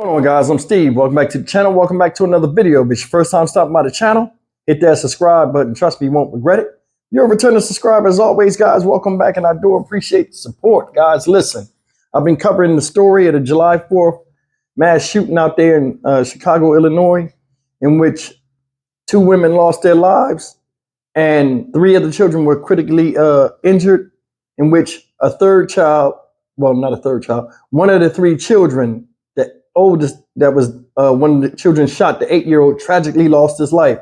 What's going on, guys? I'm Steve. Welcome back to the channel. Welcome back to another video. If it's your first time stopping by the channel, hit that subscribe button. Trust me, you won't regret it. You're a returning subscriber as always, guys. Welcome back, and I do appreciate the support, guys. Listen, I've been covering the story of the July 4th mass shooting out there in Chicago, Illinois, in which 2 women lost their lives and 3 of the children were critically injured, in which a third child, well, not a third child, one of the 3 children, the oldest that was one of the children shot, the 8-year-old, tragically lost his life.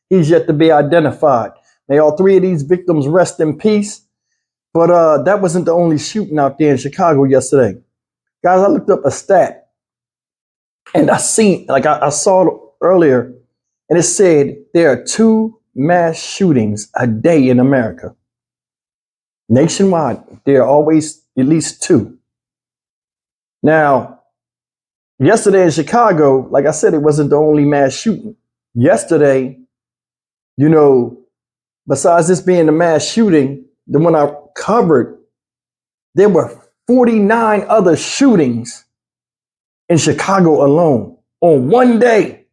He's yet to be identified. May all 3 of these victims rest in peace. But that wasn't the only shooting out there in Chicago yesterday. Guys, I looked up a stat and I saw it earlier, and it said there are 2 mass shootings a day in America. Nationwide, there are always at least 2. Now, yesterday in Chicago, like I said, it wasn't the only mass shooting. Yesterday, you know, besides this being the mass shooting, the one I covered, there were 49 other shootings in Chicago alone on one day.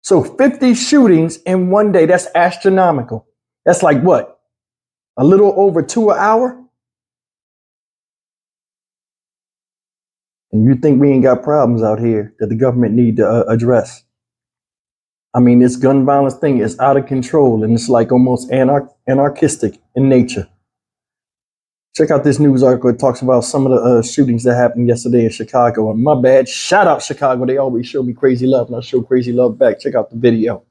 So 50 shootings in one day. That's astronomical. That's like what? A little over 2 an hour? And you think we ain't got problems out here that the government need to address? I mean, this gun violence thing is out of control, and it's like almost anarchistic in nature. Check out this news article. It talks about some of the shootings that happened yesterday in Chicago. And my bad, shout out Chicago. They always show me crazy love, and I show crazy love back. Check out the video.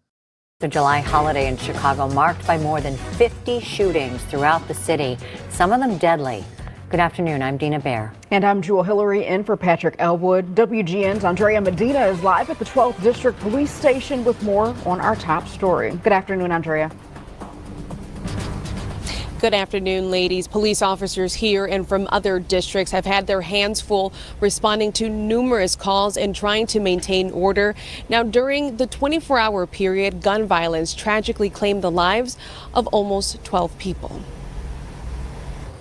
The July holiday in Chicago marked by more than 50 shootings throughout the city, some of them deadly. Good afternoon, I'm Dina Bair. And I'm Jewel Hillary in for Patrick Elwood. WGN's Andrea Medina is live at the 12th District Police Station with more on our top story. Good afternoon, Andrea. Good afternoon, ladies. Police officers here and from other districts have had their hands full responding to numerous calls and trying to maintain order. Now, during the 24-hour period, gun violence tragically claimed the lives of almost 12 people.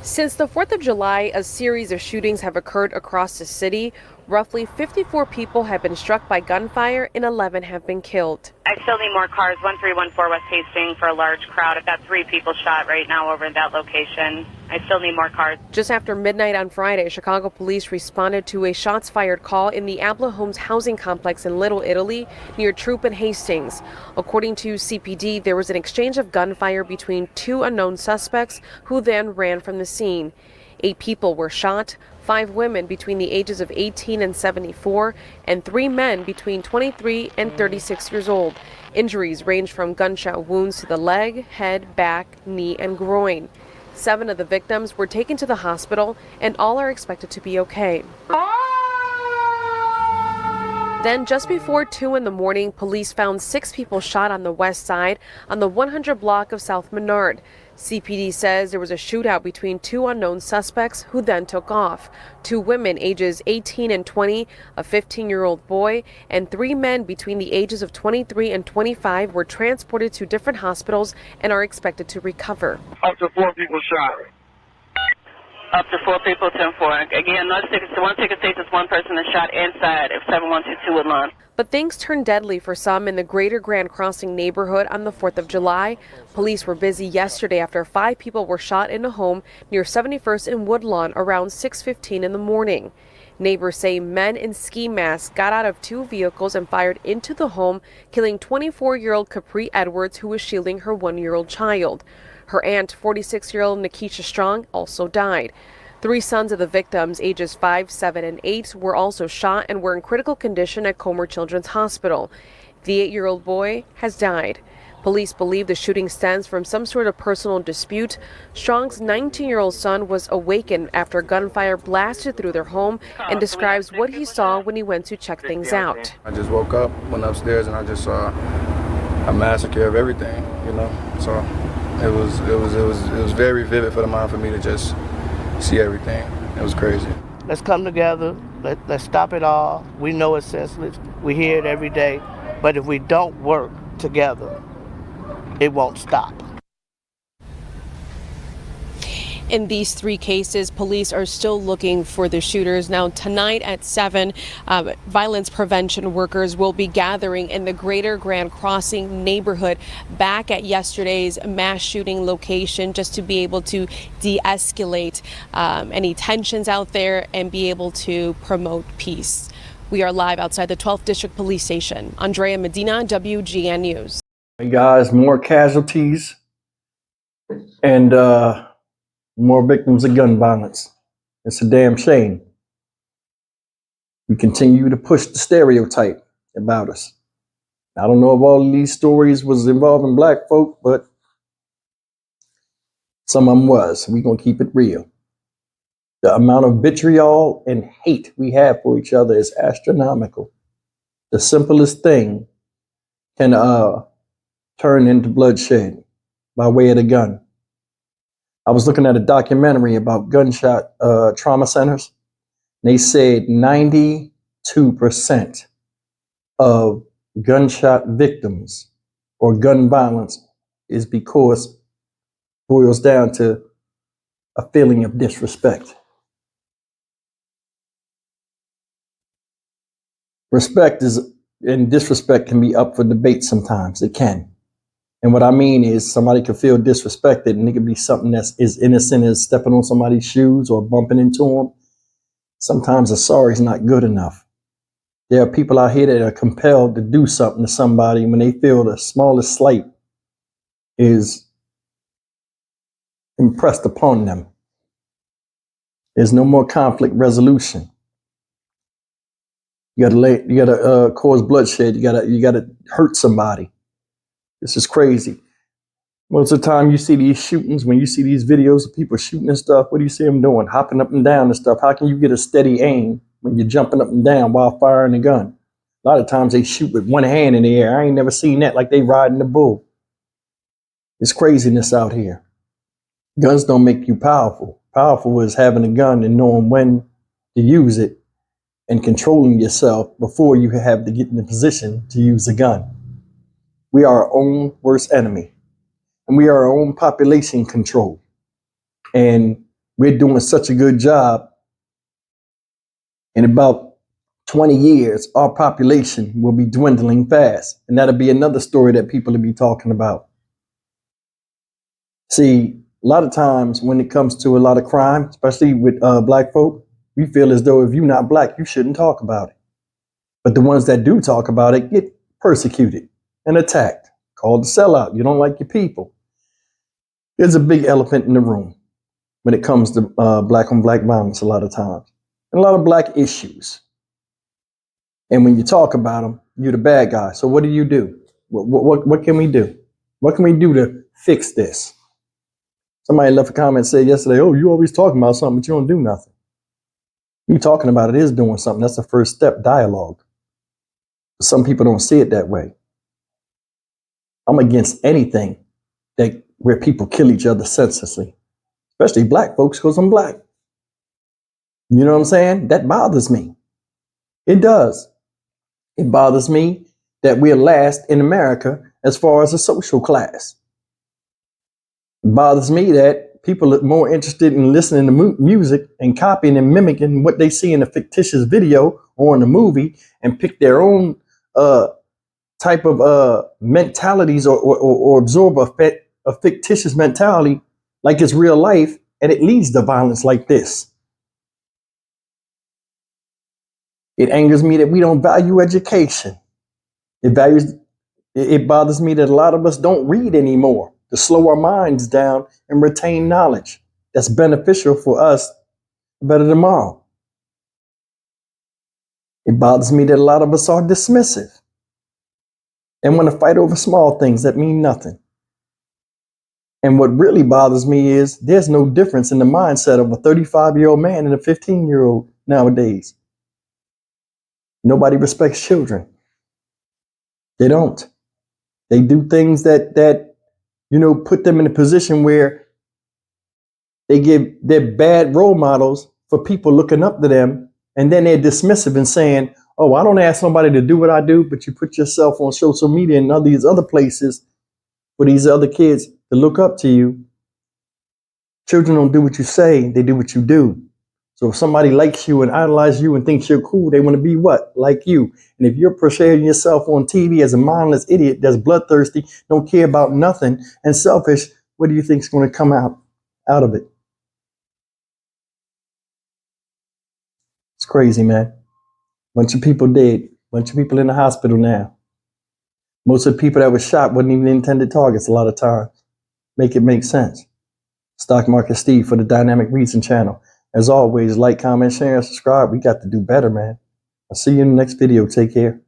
Since the 4th of July, a series of shootings have occurred across the city. Roughly 54 people have been struck by gunfire and 11 have been killed. I still need more cars. 1314 West Hastings for a large crowd. I've got 3 people shot right now over in that location. I still need more cars. Just after midnight on Friday, Chicago police responded to a shots fired call in the Abla Homes housing complex in Little Italy near Troop and Hastings. According to CPD, there was an exchange of gunfire between 2 unknown suspects who then ran from the scene. 8 people were shot, 5 women between the ages of 18 and 74, and 3 men between 23 and 36 years old. Injuries range from gunshot wounds to the leg, head, back, knee, and groin. 7 of the victims were taken to the hospital, and all are expected to be okay. Then, just before 2 in the morning, police found 6 people shot on the west side on the 100 block of South Menard. CPD says there was a shootout between 2 unknown suspects who then took off. 2 women ages 18 and 20, a 15-year-old boy, and 3 men between the ages of 23 and 25 were transported to different hospitals and are expected to recover. Up to 4 people shot. Up to 4 people, 10-4. Again, one ticket states is 1 person is shot inside of 7122 Woodlawn. But things turned deadly for some in the Greater Grand Crossing neighborhood on the 4th of July. Police were busy yesterday after 5 people were shot in a home near 71st and Woodlawn around 6:15 in the morning. Neighbors say men in ski masks got out of 2 vehicles and fired into the home, killing 24-year-old Capri Edwards, who was shielding her 1-year-old child. Her aunt, 46-year-old Nikisha Strong, also died. 3 sons of the victims, ages 5, 7, and 8, were also shot and were in critical condition at Comer Children's Hospital. The 8-year-old boy has died. Police believe the shooting stems from some sort of personal dispute. Strong's 19-year-old son was awakened after gunfire blasted through their home and describes what he saw when he went to check things out. I just woke up, went upstairs, and I just saw a massacre of everything, you know. So it was very vivid for the mind for me to just see everything. It was crazy. Let's come together. Let's stop it all. We know it's senseless. We hear it every day. But if we don't work together, it won't stop. In these 3 cases, police are still looking for the shooters. Now, tonight at 7, violence prevention workers will be gathering in the Greater Grand Crossing neighborhood back at yesterday's mass shooting location, just to be able to de-escalate any tensions out there and be able to promote peace. We are live outside the 12th District Police Station. Andrea Medina, WGN News. Hey guys, more casualties and more victims of gun violence. It's a damn shame. We continue to push the stereotype about us. I don't know if all of these stories was involving black folk, but some of them was. We're going to keep it real. The amount of vitriol and hate we have for each other is astronomical. The simplest thing can turn into bloodshed by way of the gun. I was looking at a documentary about gunshot trauma centers. They said 92% of gunshot victims or gun violence is because boils down to a feeling of disrespect. Respect is, and disrespect can be up for debate sometimes. It can. And what I mean is somebody could feel disrespected and it could be something that's as innocent as stepping on somebody's shoes or bumping into them. Sometimes a sorry is not good enough. There are people out here that are compelled to do something to somebody when they feel the smallest slight is impressed upon them. There's no more conflict resolution. You gotta cause bloodshed. You gotta hurt somebody. This is crazy. Most of the time you see these shootings, when you see these videos of people shooting and stuff, what do you see them doing? Hopping up and down and stuff. How can you get a steady aim when you're jumping up and down while firing a gun? A lot of times they shoot with one hand in the air. I ain't never seen that, like they riding the bull. It's craziness out here. Guns don't make you powerful. Powerful is having a gun and knowing when to use it and controlling yourself before you have to get in the position to use a gun. We are our own worst enemy, and we are our own population control. And we're doing such a good job. In about 20 years, our population will be dwindling fast. And that'll be another story that people will be talking about. See, a lot of times when it comes to a lot of crime, especially with black folk, we feel as though if you're not black, you shouldn't talk about it. But the ones that do talk about it get persecuted and attacked, called a sellout. You don't like your people. There's a big elephant in the room when it comes to black on black violence a lot of times, and a lot of black issues. And when you talk about them, you're the bad guy. So what do? What can we do? What can we do to fix this? Somebody left a comment said yesterday, oh, you always talking about something, but you don't do nothing. You talking about it is doing something. That's the first step, dialogue. Some people don't see it that way. I'm against anything where people kill each other senselessly, especially black folks, because I'm black. You know what I'm saying? That bothers me. It does. It bothers me that we're last in America as far as a social class. It bothers me that people are more interested in listening to music and copying and mimicking what they see in a fictitious video or in a movie and pick their own type of mentalities or absorb a fictitious mentality like it's real life, and it leads to violence like this. It angers me that we don't value education. It bothers me that a lot of us don't read anymore to slow our minds down and retain knowledge that's beneficial for us better tomorrow. It bothers me that a lot of us are dismissive and want to fight over small things that mean nothing. And what really bothers me is there's no difference in the mindset of a 35-year-old man and a 15-year-old nowadays. Nobody respects children. They don't. They do things that put them in a position where they're bad role models for people looking up to them, and then they're dismissive and saying, oh, I don't ask somebody to do what I do, but you put yourself on social media and all these other places for these other kids to look up to you. Children don't do what you say, they do what you do. So if somebody likes you and idolizes you and thinks you're cool, they want to be what? Like you. And if you're portraying yourself on TV as a mindless idiot that's bloodthirsty, don't care about nothing, and selfish, what do you think is going to come out of it? It's crazy, man. Bunch of people dead. Bunch of people in the hospital now. Most of the people that were shot wasn't even intended targets a lot of times. Make it make sense. Stock Market Steve for the Dynamic Reason channel. As always, like, comment, share, and subscribe. We got to do better, man. I'll see you in the next video. Take care.